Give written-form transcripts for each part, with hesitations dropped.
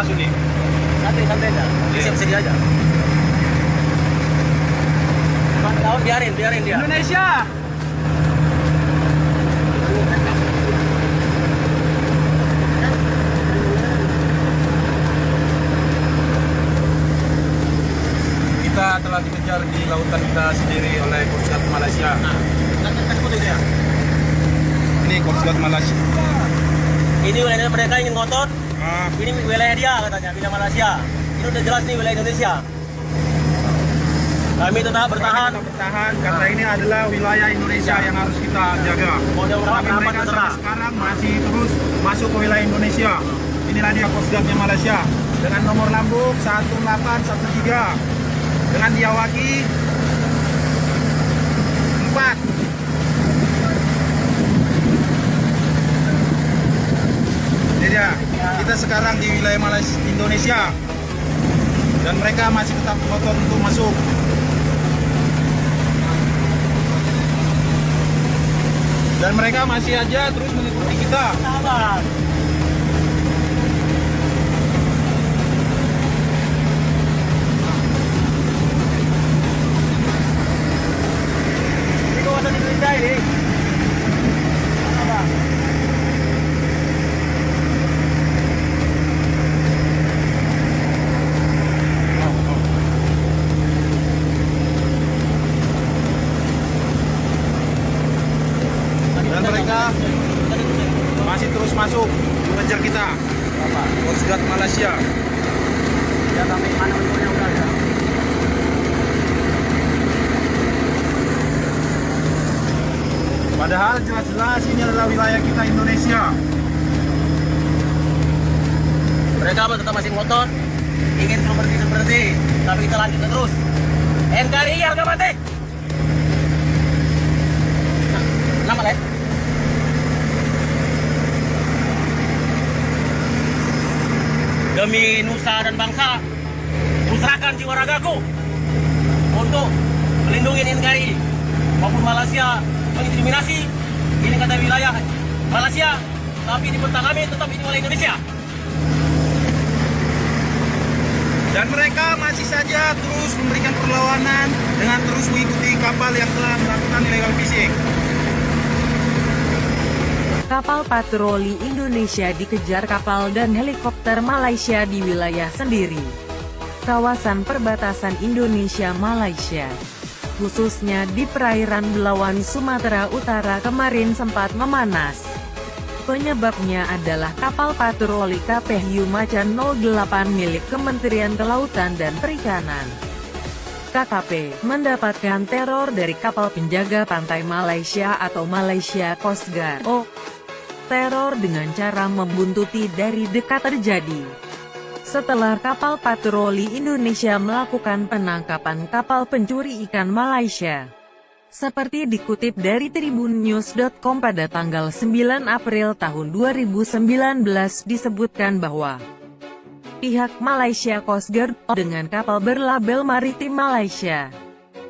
masuk nih. Santai aja. Sedih aja. Kawan biarin dia. Indonesia. Kita telah dikejar di lautan kita sendiri oleh Coast Guard Malaysia. Kasih foto dia. Ini Coast Guard Malaysia. Ini wilayah mereka ingin ngotot. Ah, Ini wilayah dia katanya, wilayah Malaysia. Ini udah jelas nih wilayah Indonesia. Kami tetap bertahan. kita bertahan karena ini adalah wilayah Indonesia yang harus kita jaga. Mau dia berapa Tapi rapat mereka terserah. sampai sekarang masih terus masuk ke wilayah Indonesia. Inilah dia Coast Guard-nya Malaysia dengan nomor lambung 1813 dengan diawaki 4. Ini dia. Kita sekarang di wilayah Malaysia Indonesia dan mereka masih tetap ngotot untuk masuk. Dan mereka masih aja terus mengikuti kita. Sabar. Ini kawasan Indonesia ini. Sabar. Dan mereka masih terus masuk mengejar kita. Coast Guard Malaysia. Ya sampai mana bentuknya udah ya. Padahal jelas-jelas ini adalah wilayah kita Indonesia. Mereka tetap masih ngotot, ingin suruh berhenti, tapi kita lanjutkan terus. NKRI harga mati. Nama kan? Demi nusa dan bangsa, kuserahkan jiwa ragaku untuk melindungi NKRI maupun Malaysia mengintimidasi. Ini kata wilayah Malaysia, tapi di peta kami tetap ini wilayah Indonesia. Dan mereka masih saja terus memberikan perlawanan dengan terus mengikuti kapal yang telah melakukan illegal fishing. Kapal patroli Indonesia dikejar kapal dan helikopter Malaysia di wilayah sendiri. Kawasan perbatasan Indonesia-Malaysia, khususnya di perairan Belawan Sumatera Utara kemarin sempat memanas. Penyebabnya adalah kapal patroli KPHiu Macan 08 milik Kementerian Kelautan dan Perikanan. KKP mendapatkan teror dari kapal penjaga pantai Malaysia atau Malaysia Coast Guard. Teror dengan cara membuntuti dari dekat terjadi setelah kapal patroli Indonesia melakukan penangkapan kapal pencuri ikan Malaysia. Seperti dikutip dari tribunnews.com pada tanggal 9 April tahun 2019 disebutkan bahwa pihak Malaysia Coast Guard dengan kapal berlabel Maritim Malaysia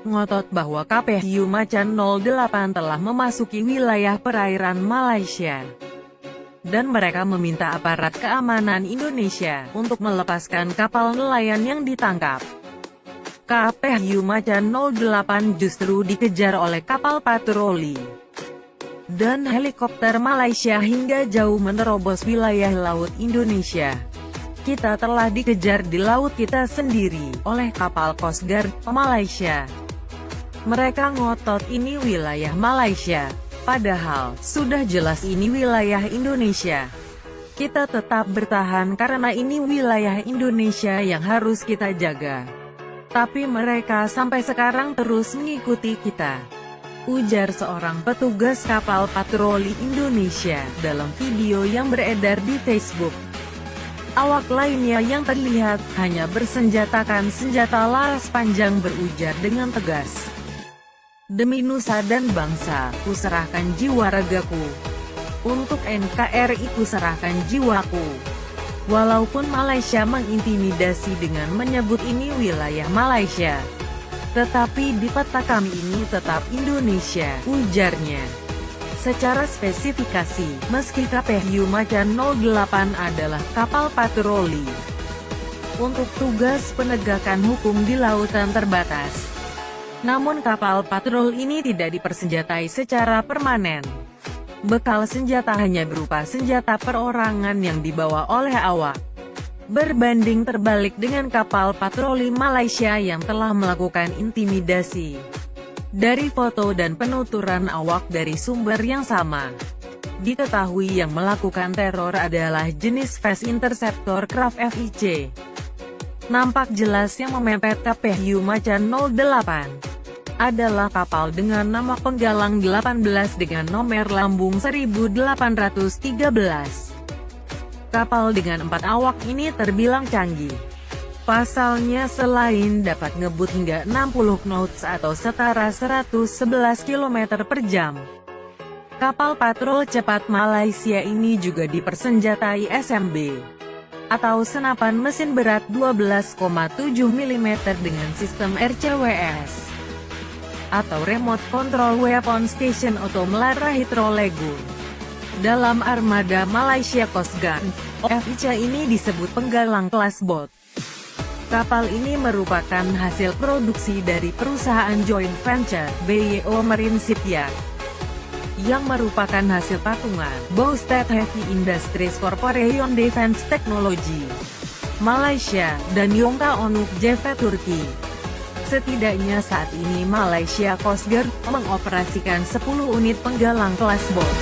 ngotot bahwa KPHiu Macan 08 telah memasuki wilayah perairan Malaysia. Dan mereka meminta aparat keamanan Indonesia untuk melepaskan kapal nelayan yang ditangkap. KPHiu Macan 08 justru dikejar oleh kapal patroli dan helikopter Malaysia hingga jauh menerobos wilayah laut Indonesia. Kita telah dikejar di laut kita sendiri oleh kapal Coast Guard Malaysia. Mereka ngotot ini wilayah Malaysia, padahal sudah jelas ini wilayah Indonesia. Kita tetap bertahan karena ini wilayah Indonesia yang harus kita jaga. Tapi mereka sampai sekarang terus mengikuti kita, ujar seorang petugas kapal patroli Indonesia dalam video yang beredar di Facebook. Awak lainnya yang terlihat hanya bersenjatakan senjata laras panjang berujar dengan tegas, "Demi nusa dan bangsa, kuserahkan jiwa ragaku. Untuk NKRI kuserahkan jiwaku." Walaupun Malaysia mengintimidasi dengan menyebut ini wilayah Malaysia, tetapi di peta kami ini tetap Indonesia, ujarnya. Secara spesifikasi, meski KPHiu Macan 08 adalah kapal patroli untuk tugas penegakan hukum di lautan terbatas. Namun kapal patrol ini tidak dipersenjatai secara permanen. Bekal senjata hanya berupa senjata perorangan yang dibawa oleh awak. Berbanding terbalik dengan kapal patroli Malaysia yang telah melakukan intimidasi. Dari foto dan penuturan awak dari sumber yang sama, diketahui yang melakukan teror adalah jenis Fast Interceptor Craft FIC. Nampak jelas yang memepet KPU Macan 08. Adalah kapal dengan nama penggalang 18 dengan nomor lambung 1813. Kapal dengan 4 awak ini terbilang canggih. Pasalnya selain dapat ngebut hingga 60 knots atau setara 111 km per jam, kapal patrol cepat Malaysia ini juga dipersenjatai SMB, atau senapan mesin berat 12,7 mm dengan sistem RCWS, atau Remote Control Weapon Station atau Melara Hidrolegun. Dalam armada Malaysia Coast Guard, FIC ini disebut penggalang kelas bot. Kapal ini merupakan hasil produksi dari perusahaan joint venture, BYO Marine Shipyard, yang merupakan hasil patungan, Bowstat Heavy Industries Corporation Defense Technology, Malaysia, dan Yongta Onuk JV Turki. Setidaknya saat ini Malaysia Coast Guard mengoperasikan 10 unit penggalang kelas bot.